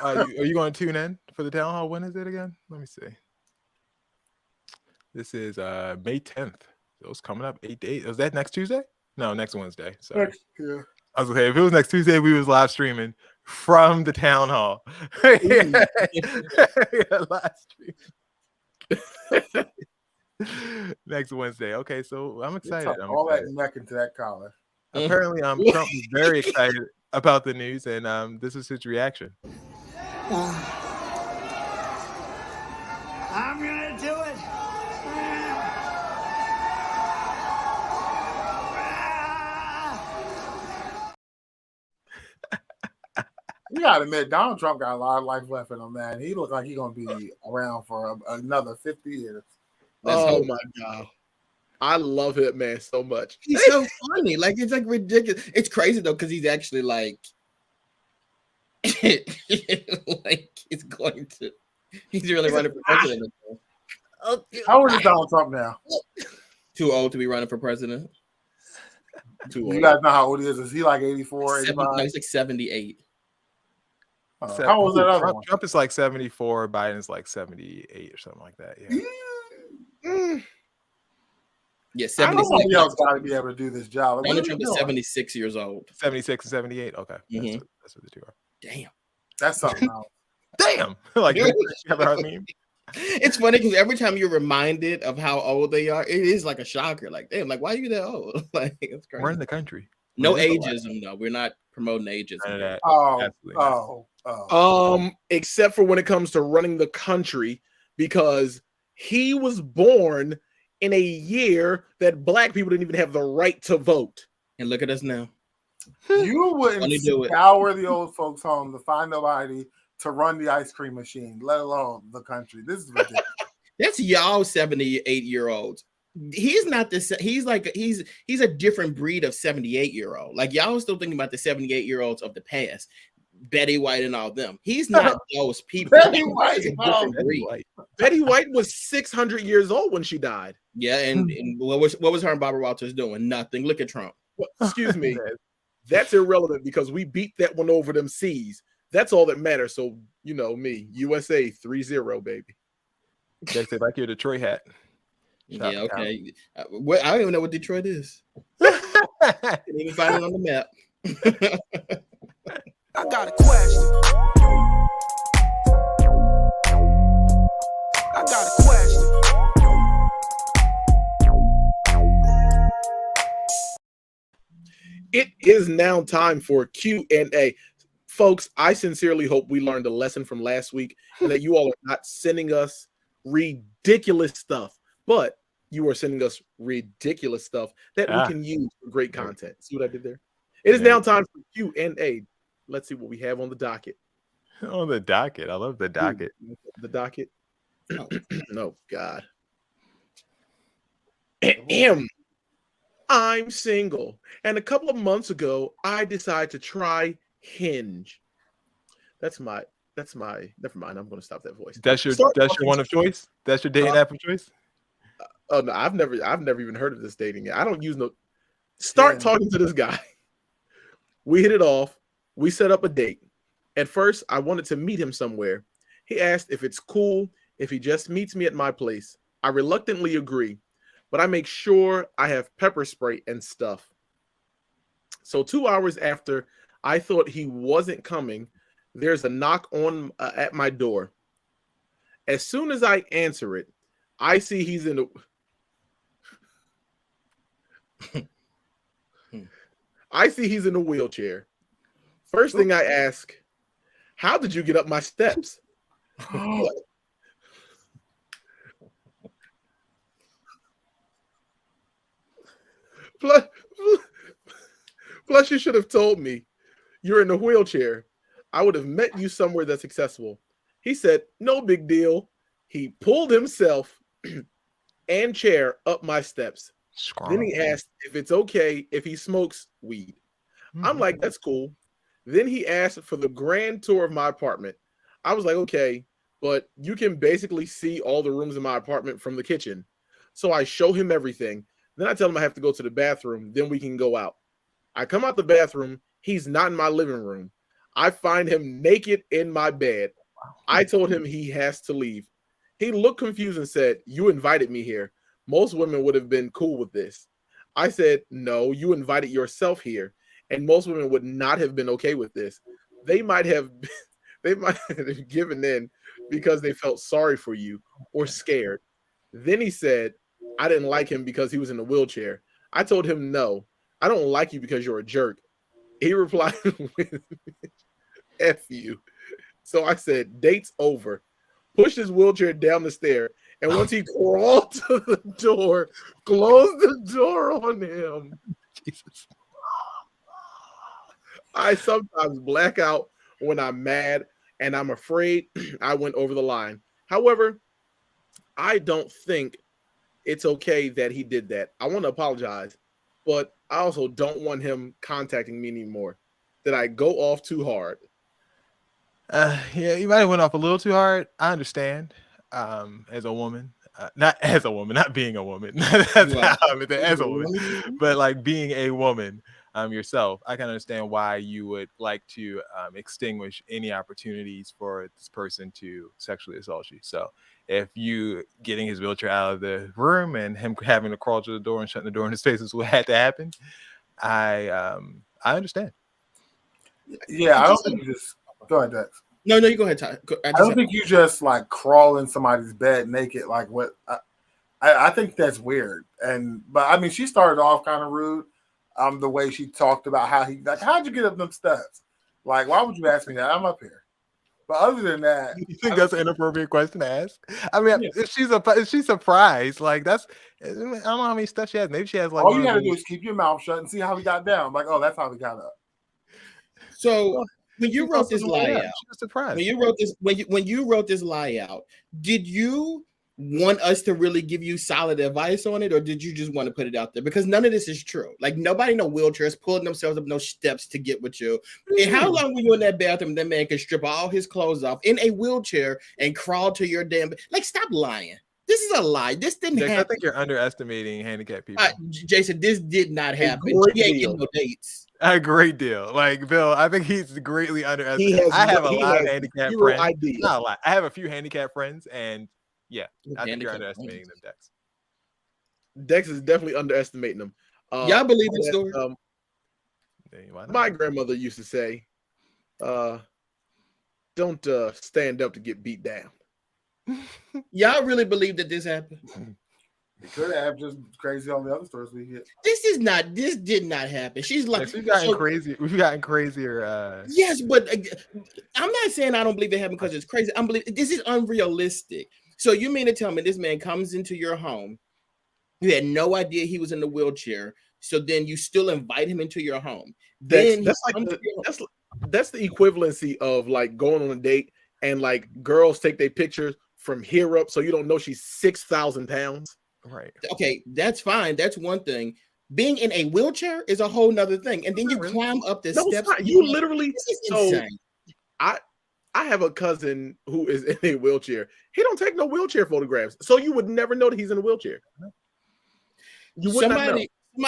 S3: Are you going to tune in for the town hall? When is it again? Let me see. This is May 10th. So it's coming up 8 days. Was that next Tuesday? No, next Wednesday. Sorry.
S5: Yeah.
S3: I was okay. If it was next Tuesday, we was live streaming from the town hall. Yeah, live stream. Next Wednesday. Okay, so I'm excited.
S5: All that neck into that collar.
S3: Apparently, Trump was very excited about the news, and this is his reaction.
S1: I'm gonna do it.
S5: You gotta admit, Donald Trump got a lot of life left in him, man. He looks like he's gonna be around for another 50 years.
S6: Oh my God. I love it, man, so much.
S4: He's so funny. Like, it's like ridiculous. It's crazy though, because he's actually like he's going to. He's really running for president.
S5: How old is Donald Trump now?
S4: Too old to be running for president.
S5: Too old. You guys know how old he is? Is he like 84, 85?
S4: No, he's like 78.
S5: How old is that other one?
S3: Trump is like 74. Biden's like 78 or something like that. Yeah.
S4: Yeah, 76.
S5: Somebody else got to be able to do this job.
S4: Donald Trump is 76 years old.
S3: 76 and 78. Okay, that's what the two are.
S4: Damn,
S5: that's something else.
S3: Damn, like you ever heard me?
S4: It's funny because every time you're reminded of how old they are, it is like a shocker. Like, damn, like why are you that old? Like, it's crazy.
S3: We're in the country.
S4: No ageism, though. We're not promoting ageism.
S6: Except for when it comes to running the country, because he was born in a year that black people didn't even have the right to vote.
S4: And look at us now.
S5: You wouldn't
S4: Only do it.
S5: scour the old folks' home to find nobody to run the ice cream machine, let alone the country. This is ridiculous.
S4: That's y'all 78-year-olds. He's not this. He's like he's a different breed of 78-year-old. Like y'all still thinking about the 78-year-olds of the past, Betty White and all them. He's not those people.
S5: Betty White,
S4: He's a different breed.
S6: Betty White was 600 years old when she died.
S4: Yeah, and what was her and Barbara Walters doing? Nothing. Look at Trump.
S6: Well, excuse me. That's irrelevant because we beat that one over them seas. That's all that matters. So you know me, USA 3-0, baby.
S3: They say like your Detroit hat.
S4: Yeah, okay. I don't even know what Detroit is. Can't even find it on the map.
S11: I got a question. I got a question.
S6: It is now time for Q&A. Folks, I sincerely hope we learned a lesson from last week and that you all are not sending us ridiculous stuff, but you are sending us ridiculous stuff that we can use for great content. See what I did there? It is now time for Q&A. Let's see what we have on the docket.
S3: On the docket. I love the docket.
S6: The docket. No, God. I'm single, and a couple of months ago, I decided to try Hinge. That's my. Never mind. I'm going to stop that voice.
S3: That's your one of choice. That's your dating app of choice.
S6: Oh no, I've never even heard of this dating app. I don't use no. Start talking to this guy. We hit it off. We set up a date. At first, I wanted to meet him somewhere. He asked if it's cool if he just meets me at my place. I reluctantly agree, but I make sure I have pepper spray and stuff. So 2 hours after I thought he wasn't coming, there's a knock on at my door. As soon as I answer it, I see he's in a wheelchair. First thing I ask, how did you get up my steps? Plus, you should have told me you're in a wheelchair. I would have met you somewhere that's accessible. He said, no big deal. He pulled himself and chair up my steps. Then he asked if it's okay if he smokes weed. I'm like, that's cool. Then he asked for the grand tour of my apartment. I was like, okay, but you can basically see all the rooms in my apartment from the kitchen. So I show him everything. Then I tell him I have to go to the bathroom. Then we can go out. I come out the bathroom. He's not in my living room. I find him naked in my bed. I told him he has to leave. He looked confused and said, you invited me here. Most women would have been cool with this. I said, no, you invited yourself here. And most women would not have been okay with this. They might have given in because they felt sorry for you or scared. Then he said, I didn't like him because he was in a wheelchair. I told him, no, I don't like you because you're a jerk. He replied with, F you. So I said, date's over. Pushed his wheelchair down the stair. And once he crawled to the door, closed the door on him. Jesus. I sometimes black out when I'm mad and I'm afraid I went over the line. However, I don't think it's okay that he did that. I want to apologize, but I also don't want him contacting me anymore. Did I go off too hard?
S3: Yeah, you might have went off a little too hard. I understand. As a woman, not being a woman. That's how I meant that, as a woman, but like being a woman yourself, I can understand why you would like to extinguish any opportunities for this person to sexually assault you. So if you getting his wheelchair out of the room and him having to crawl to the door and shutting the door in his face is what had to happen, I understand.
S5: Yeah, I don't think you just go ahead, Dex.
S4: No, you go ahead, Ty.
S5: I don't think you just like crawl in somebody's bed naked. Like what? I think that's weird. But I mean, she started off kind of rude. The way she talked about how how'd you get up them steps? Like, why would you ask me that? I'm up here. But other than that,
S3: you think that's an inappropriate question to ask? I mean, if she's surprised, like that's I don't know how many stuff she has. Maybe she has like
S5: all you got to do is keep your mouth shut and see how he got down. Like, oh, that's how he got up.
S4: So when you wrote this lie out,
S3: she was surprised.
S4: When you wrote this lie out, did you want us to really give you solid advice on it, or did you just want to put it out there? Because none of this is true. Like nobody in no wheelchairs pulling themselves up no steps to get with you. And how long were you in that bathroom? That man could strip all his clothes off in a wheelchair and crawl to your damn. Like, stop lying. This is a lie. This didn't happen.
S3: I think you're underestimating handicapped people.
S4: Jason, this did not happen. He ain't getting no dates.
S3: A great deal. Like Bill, I think he's greatly underestimated. I have a lot of handicapped friends. Not a lot. I have a few handicapped friends, and yeah, I think you're underestimating them, Dex.
S6: Dex is definitely underestimating them.
S4: Y'all believe this story?
S6: My grandmother used to say, don't stand up to get beat down.
S4: Y'all really believe that this happened?
S5: It could have, just crazy on the other stories we get.
S4: This did not happen. She's like,
S3: yes, we've gotten crazier.
S4: Yes, but I'm not saying I don't believe it happened because it's crazy. I'm believing this is unrealistic. So you mean to tell me this man comes into your home, you had no idea he was in the wheelchair, so then you still invite him into your home? Then
S6: that's the equivalency of like going on a date and like girls take their pictures from here up, so you don't know she's 6,000 pounds.
S3: Right.
S4: Okay, that's fine. That's one thing. Being in a wheelchair is a whole nother thing, and then you climb up the steps.
S6: You literally.
S4: This is insane.
S6: I have a cousin who is in a wheelchair. He don't take no wheelchair photographs, so you would never know that he's in a wheelchair. You would not know.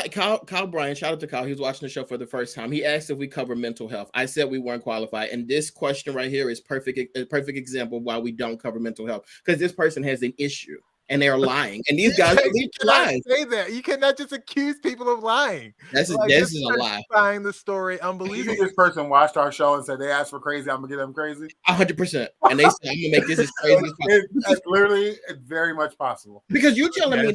S4: Kyle Bryan, shout out to Kyle. He was watching the show for the first time. He asked if we cover mental health. I said we weren't qualified, and this question right here is a perfect example of why we don't cover mental health, because this person has an issue. And they're lying, and these guys
S3: lie. Say that you cannot just accuse people of lying.
S4: This is a lie.
S3: Find the story unbelievable.
S5: This person watched our show and said they asked for crazy. I'm gonna get them crazy.
S4: 100%, and they said I'm gonna make this as crazy as possible.
S5: It's literally very much possible.
S4: Because you're telling me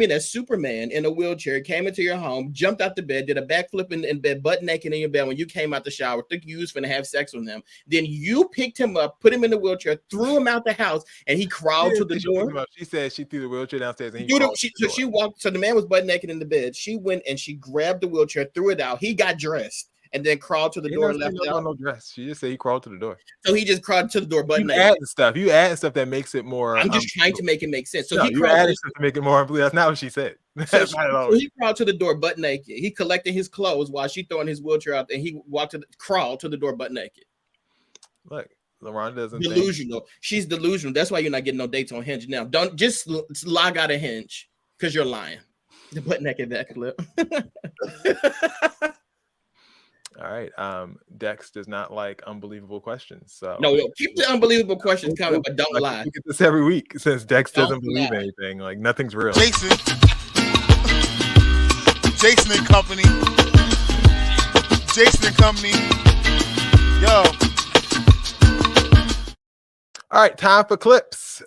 S4: that Superman in a wheelchair came into your home, jumped out the bed, did a backflip in bed, butt naked in your bed when you came out the shower, think you was finna have sex with him. Then you picked him up, put him in the wheelchair, threw him out the house, and he crawled to the door.
S3: She said she threw the wheelchair downstairs and
S4: she walked. So the man was butt naked in the bed. She went and she grabbed the wheelchair, threw it out. He got dressed and then crawled to the door and left out.
S3: No dress. She just said he crawled to the door.
S4: So he just crawled to the door butt naked.
S3: You add stuff that makes it more.
S4: I'm just trying to make it make sense. So
S3: no, you added stuff to make it more unbelievable. That's not what she said.
S4: So he crawled to the door butt naked. He collected his clothes while she throwing his wheelchair out, and he crawled to the door butt naked.
S3: Look. LaRon doesn't
S4: delusional. She's delusional. That's why you're not getting no dates on Hinge now. Don't just log out of Hinge because you're lying. The butt naked back clip.
S3: All right. Dex does not like unbelievable questions. So
S4: no, keep the unbelievable questions coming, but don't lie.
S3: We get this every week since Dex doesn't believe anything. Like nothing's real.
S15: Jason and Company. Yo.
S3: All right, time for clips.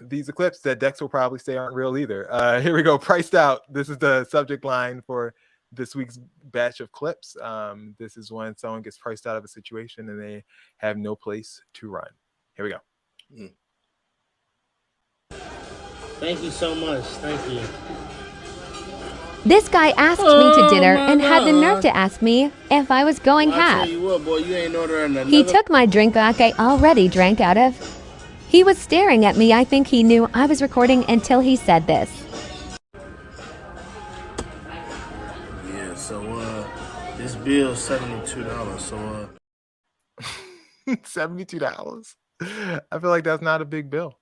S3: These are clips that Dex will probably say aren't real either. Here we go. Priced out. This is the subject line for this week's batch of clips. This is when someone gets priced out of a situation and they have no place to run. Here we go.
S16: Thank you so much. Thank you.
S17: This guy asked me to dinner and had the nerve to ask me if I was going half.
S16: Tell you what, boy, you ain't ordering another.
S17: He took my drink back I already drank out of. He was staring at me. I think he knew I was recording until he said this.
S16: Yeah, so this bill's $72, so
S3: $72? I feel like that's not a big bill.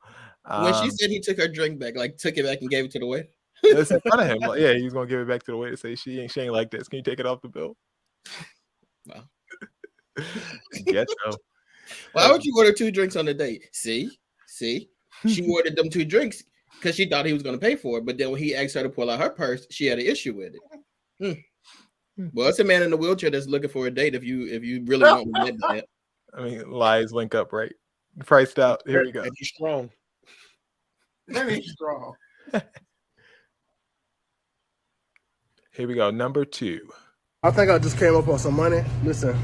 S4: When she said he took her drink back, like took it back and gave it to the waiter.
S3: It's in front of him. Like, yeah, he's gonna give it back to the waiter. Say she ain't like this. Can you take it off the bill?
S4: Wow.
S3: Ghetto.
S4: Why would you order 2 drinks on a date? See, she ordered them 2 drinks because she thought he was gonna pay for it. But then when he asked her to pull out her purse, she had an issue with it. Well, it's a man in a wheelchair that's looking for a date. If you really want that.
S3: I mean, lies link up, right? Priced out. Here we go.
S6: And he's strong.
S3: Here we go. Number 2.
S18: I think I just came up on some money. Listen,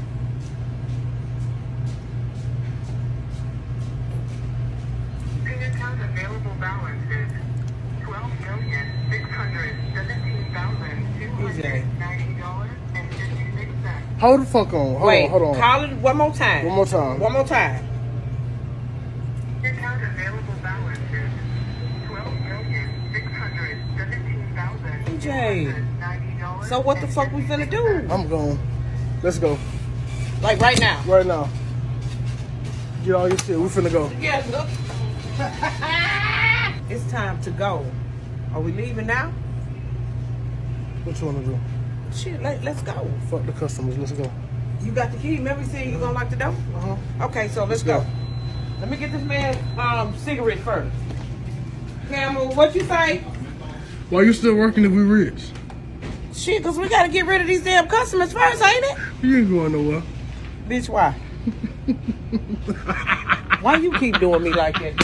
S15: Hold the fuck on.
S18: Wait,
S15: hold on.
S18: call it one more time.
S15: One more time.
S18: One more time.
S19: Your account available balance is $12,617,790.
S18: So what the fuck we finna do?
S15: I'm going. Let's go.
S18: Like right now?
S15: Right now. Get all your shit. We finna go.
S18: Yeah, look. It's time to go. Are we leaving now?
S15: What you wanna do?
S18: Shit, let's go.
S15: Fuck the customers. Let's go.
S18: You got the key. Remember you said you gonna lock the door? Okay, so let's go. Let me get this man cigarette first. Camel, what you say?
S15: Why you still working if we rich?
S18: Shit, cause we gotta get rid of these damn customers first, ain't it?
S15: You ain't going nowhere.
S18: Bitch, why? Why you keep doing me like that,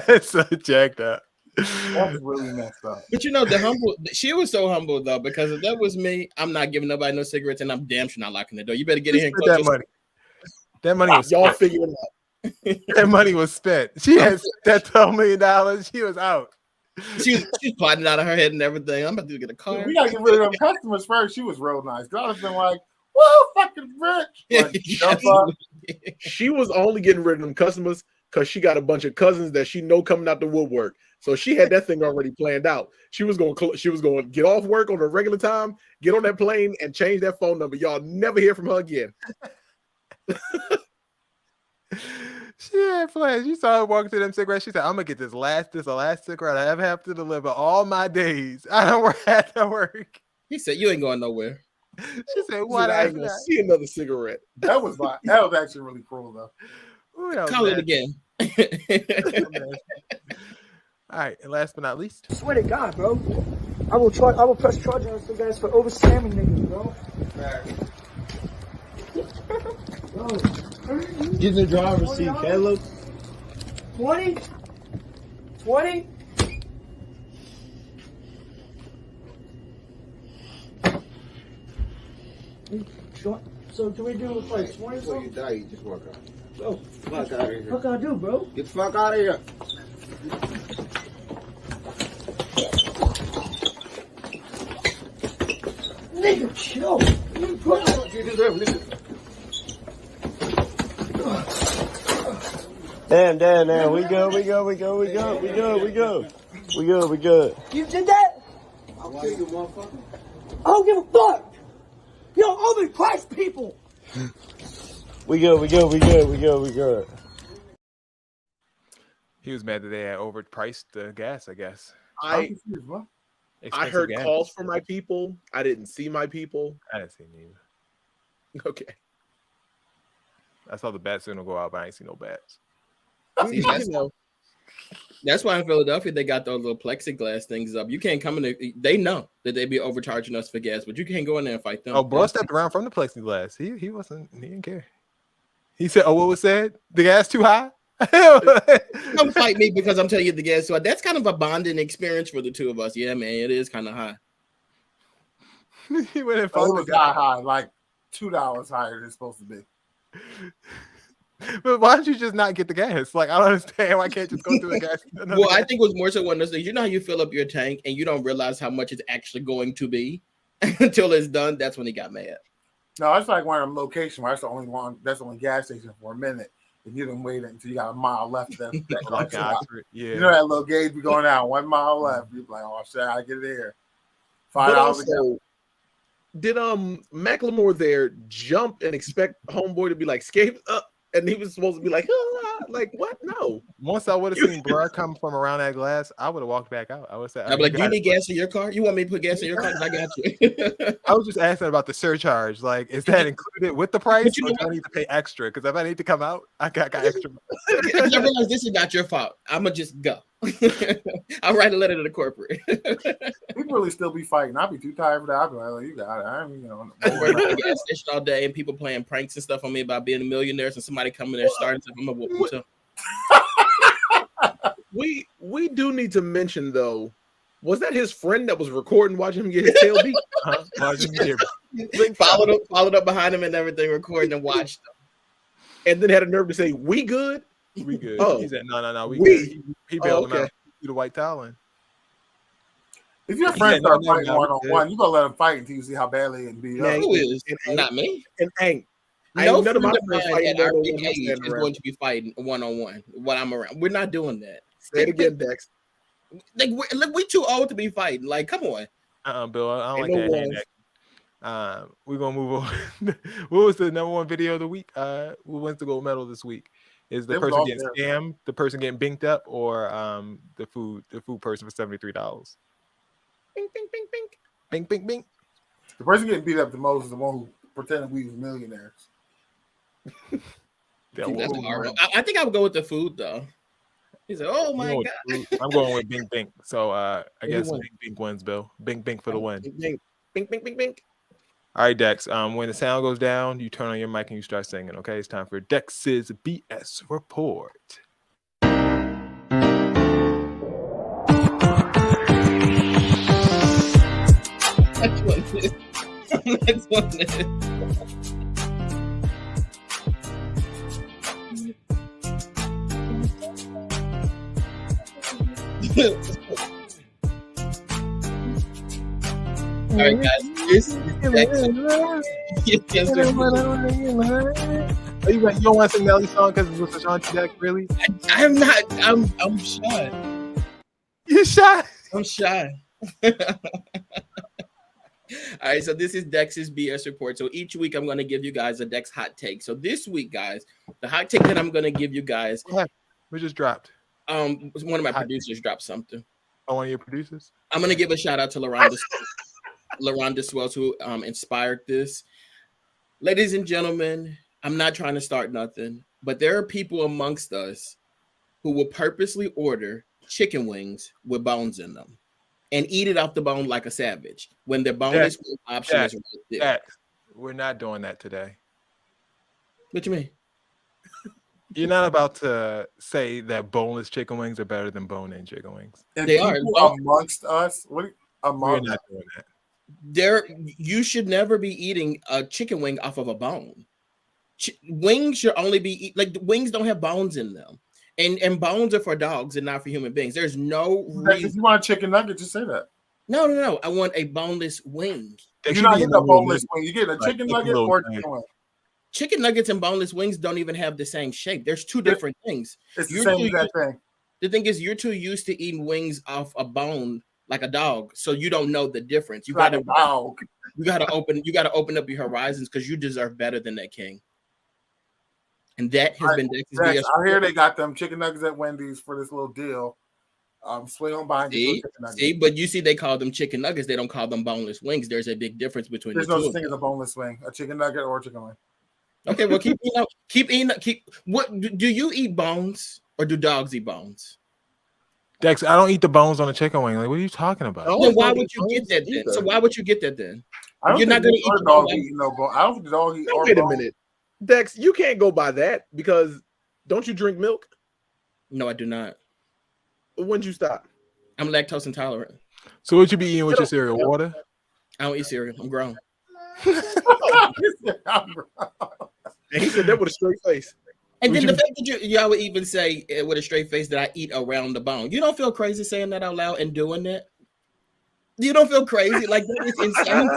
S3: It's so jacked up.
S5: That's really messed up.
S4: But she was so humble though, because if that was me, I'm not giving nobody no cigarettes, and I'm damn sure not locking the door. You better get in here and close
S3: that money. That money was
S6: y'all
S3: spent.
S6: figure it out.
S3: That money was spent. She had that $12 million. She was out.
S4: She's plotting out of her head and everything. I'm about to get a car.
S5: We gotta get rid of them customers first. She was real nice. Girl has been like, whoa, fucking rich. Like, jump up.
S6: She was only getting rid of them customers because she got a bunch of cousins that she know coming out the woodwork. So she had that thing already planned out. She was going to get off work on a regular time, get on that plane, and change that phone number. Y'all never hear from her again.
S3: She had plans. You saw her walk to them cigarettes. She said, "I'm gonna get the last cigarette I ever have to deliver all my days. I don't have to work."
S4: He said, "You ain't going nowhere."
S3: She said, "What?
S6: I ain't gonna see another cigarette."
S5: That was actually really cruel though.
S3: Ooh,
S4: Call it again.
S3: All right, and last but not least,
S20: I swear to God, bro, I will press charges on some guys for over scamming niggas, bro.
S16: Get the driver's seat, Caleb.
S20: 20? 20? So do we do like 20
S16: Before you die, you just walk out.
S20: Oh,
S16: Fuck out of here.
S20: What can I do, bro?
S16: Get the fuck out of here.
S20: Nigga, chill.
S16: Damn. We good.
S20: You did that? I'll kill you, motherfucker. I don't give a fuck. You don't owe me price, people.
S16: We good.
S3: he was mad that they had overpriced the gas. I guess.
S6: I
S3: Expensive
S6: heard
S3: gas.
S6: calls for my people. I didn't see my people.
S3: I didn't see neither.
S6: Okay.
S3: I saw the bat signal go out, but I ain't see no bats.
S4: See, that's why in Philadelphia they got those little plexiglass things up. You can't come in there. They know that they be overcharging us for gas, but you can't go in there and fight them.
S3: Oh, bro stepped around from the plexiglass. He didn't care. He said, "Oh, what was said? The gas too high."
S4: Don't fight me because I'm telling you the gas. So that's kind of a bonding experience for the two of us. Yeah, man, it is kind of high.
S3: He went and
S5: It
S3: fought
S5: was
S3: the guy.
S5: not high, like $2 higher than it's supposed to be.
S3: But why don't you just not get the gas? Like, I don't understand. Why can't you just go through the gas?
S4: Well, I think it was more so one of those things. You know how you fill up your tank and you don't realize how much it's actually going to be until it's done. That's when he got mad.
S5: No, it's like one of them locations where that's the only gas station for a minute. And you didn't wait until you got a mile left. That
S3: Like Oxford, yeah.
S5: You know that little gauge be going out 1 mile left. You're like, oh shit, I get it here. $5 again.
S6: Did Macklemore there jump and expect homeboy to be like skate up, and he was supposed to be like, like what? No.
S3: Once I would have seen blood come from around that glass, I would have walked back out. I would say,
S4: I'm like, do you need gas in your car? You want me to put gas in your car? I got you.
S3: I was just asking about the surcharge. Like, is that included with the price, or do I need to pay extra? Because if I need to come out, I got extra.
S4: I realize this is not your fault. I'm gonna just go. I'll write a letter to the corporate.
S5: People really still be fighting. I'll be too tired for that. I'll be like, oh, you got it. I'm
S4: working at the gas station all day, and people playing pranks and stuff on me about being a millionaire. And somebody coming there starting stuff. I'm gonna whoop them too.
S6: We do need to mention though, was that his friend that was recording watching him get his tail beat?
S4: Followed up behind him and everything, recording and watched them.
S6: And then had a nerve to say, "We good?
S3: We good."
S6: Oh,
S3: he said, "No, we good." He bailed him out. Threw the white towel in.
S5: If your friends start fighting one-on-one, you gonna let them fight until you see how badly it beat up.
S4: Who is? Not me.
S6: And Hank,
S4: No
S6: none of
S4: friend
S6: my
S4: of
S6: friends
S4: mine
S6: fighting
S4: at our
S6: one-on-one.
S4: big age is going to be fighting one-on-one when I'm around. We're not doing that.
S6: Say it again, Dex.
S4: Like, we too old to be fighting. Like, come on.
S3: Bill, I don't
S6: Ain't
S3: like
S6: no
S3: that hand
S6: walls.
S3: action. We're gonna move on. What was the #1 video of the week? Who wins the gold medal this week? Is the
S5: It was
S3: person
S5: all
S3: getting
S5: fair.
S3: scammed, the person getting binked up, or the food person for $73? Bink, bink, bink, bink. Bink, bink, bink.
S5: The person getting beat up the most is the one who pretended we was millionaires.
S3: That
S4: That's
S3: was
S4: hard. I think I would go with the food though. He's like, oh my god.
S3: I'm going with Bink Bink. So I guess
S4: won?
S3: Bink Bink wins, Bill. Bink Bink for the win.
S6: Bink, bink, bink, bink, bink.
S3: All right, Dex. When the sound goes down, you turn on your mic and you start singing. Okay, it's time for Dex's BS report.
S4: Next one is. Next one is. All right, guys. This is
S3: You don't want to sing Nelly song because it's with Ashanti Dex, really?
S4: I'm not. I'm shy.
S3: You're shy.
S4: I'm shy. All right, so this is Dex's BS report. So each week I'm going to give you guys a Dex hot take. So this week, guys, the hot take that I'm going to give you guys.
S3: We just dropped.
S4: One of my producers dropped something.
S3: Oh, one of your producers?
S4: I'm going to give a shout out to LaRonda Swells, who inspired this. Ladies and gentlemen, I'm not trying to start nothing, but there are people amongst us who will purposely order chicken wings with bones in them and eat it off the bone like a savage when their boneless option is right there.
S3: We're not doing that today.
S4: What you mean?
S3: You're not about to say that boneless chicken wings are better than bone-in chicken wings.
S5: And
S4: They are
S5: amongst us.
S3: We're
S5: Amongst
S3: not doing that.
S4: you should never be eating a chicken wing off of a bone. Wings should only be wings don't have bones in them, and bones are for dogs and not for human beings. There's no reason.
S5: If you want a chicken nugget, just say that.
S4: No. I want a boneless wing.
S5: You're not getting a boneless wing. You get a chicken nugget or a chicken wing.
S4: Chicken nuggets and boneless wings don't even have the same shape. There's two different things.
S5: It's the same exact thing.
S4: The thing is, you're too used to eating wings off a bone like a dog, so you don't know the difference. You gotta open up your horizons because you deserve better than that, King. And that has been Dex's BS.
S5: I hear they got them chicken nuggets at Wendy's for this little deal. Swing on by and get those chicken nuggets.
S4: See, but you see, they call them chicken nuggets. They don't call them boneless wings. There's a big difference between
S5: There's
S4: the two.
S5: no such thing as a boneless wing, a chicken nugget or a chicken wing.
S4: Okay, well, keep eating. What do you eat bones or do dogs eat bones?
S3: Dex, I don't eat the bones on a chicken wing. Like, what are you talking about?
S4: Then why would you get that then? So why would you get that then?
S5: I don't
S4: You're not
S5: think
S4: going to eat
S5: dog eat no bone. I don't think the dog eat.
S6: Wait a minute, Dex. You can't go by that because don't you drink milk?
S4: No, I do not.
S6: When'd you stop?
S4: I'm lactose intolerant.
S3: So what you be eating with your cereal? Water?
S4: I don't eat cereal. I'm grown.
S6: And he said that with a straight face.
S4: And then the fact that y'all would even say with a straight face that I eat around the bone. You don't feel crazy saying that out loud and doing that? You don't feel crazy? Like, that is insane.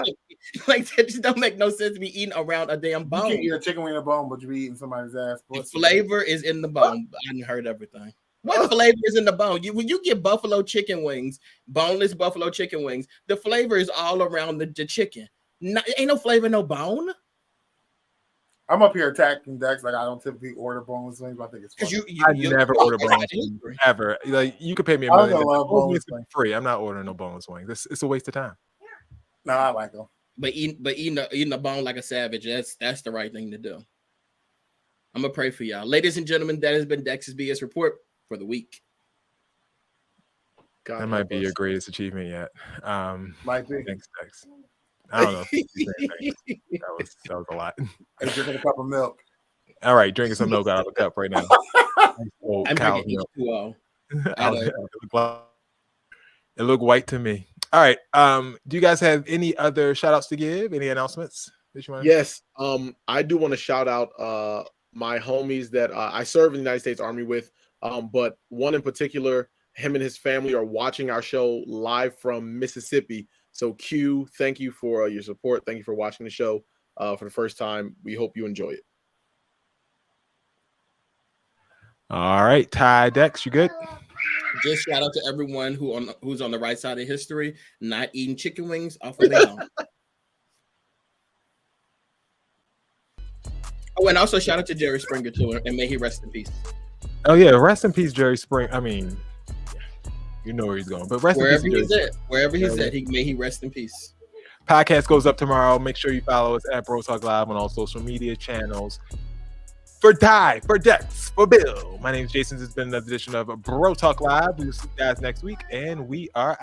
S4: Like, that just don't make no sense to be eating around a damn bone.
S5: You can't eat a chicken wing in a bone, but you be eating somebody's ass.
S4: The flavor is in the bone. I didn't heard everything. What flavor is in the bone? When you get buffalo chicken wings, boneless buffalo chicken wings, the flavor is all around the chicken. Ain't no flavor, no bone.
S5: I'm up here attacking Dex like I don't typically order boneless wings, but I think it's funny.
S3: I never order boneless wings ever. Like, you could pay me $1 million.
S5: Boneless
S3: wings free. I'm not ordering no boneless wings. It's a waste of time.
S5: No, I like them.
S4: But eating a bone like a savage, that's the right thing to do. I'm gonna pray for y'all, ladies and gentlemen. That has been Dex's BS report for the week.
S3: God, that might be your greatest achievement yet.
S5: Might be.
S3: Thanks, Dex. I don't know. That was a lot.
S5: I'm drinking a cup of milk.
S3: All right, drinking some milk out of a cup right now.
S4: I'm drinking H2O.
S3: It looked white to me. All right. Do you guys have any other shout outs to give? Any announcements that you want?
S6: Yes. I do want to shout out my homies that I serve in the United States Army with. But one in particular him and his family are watching our show live from Mississippi. So Q, thank you for your support. Thank you for watching the show for the first time. We hope you enjoy it.
S3: All right, Ty Dex, you good?
S4: Just shout out to everyone who's on the right side of history, not eating chicken wings off of their own. Oh, and also shout out to Jerry Springer too, and may he rest in peace.
S3: Oh yeah, rest in peace, Jerry Springer. I mean, you know where he's going, but rest
S4: Wherever
S3: in peace.
S4: wherever he's at, may he rest in peace.
S3: Podcast goes up tomorrow. Make sure you follow us at BroTalk Live on all social media channels. For Ty, for Dex, for Bill, my name is Jason. This has been another edition of BroTalk Live. We will see you guys next week, and we are out.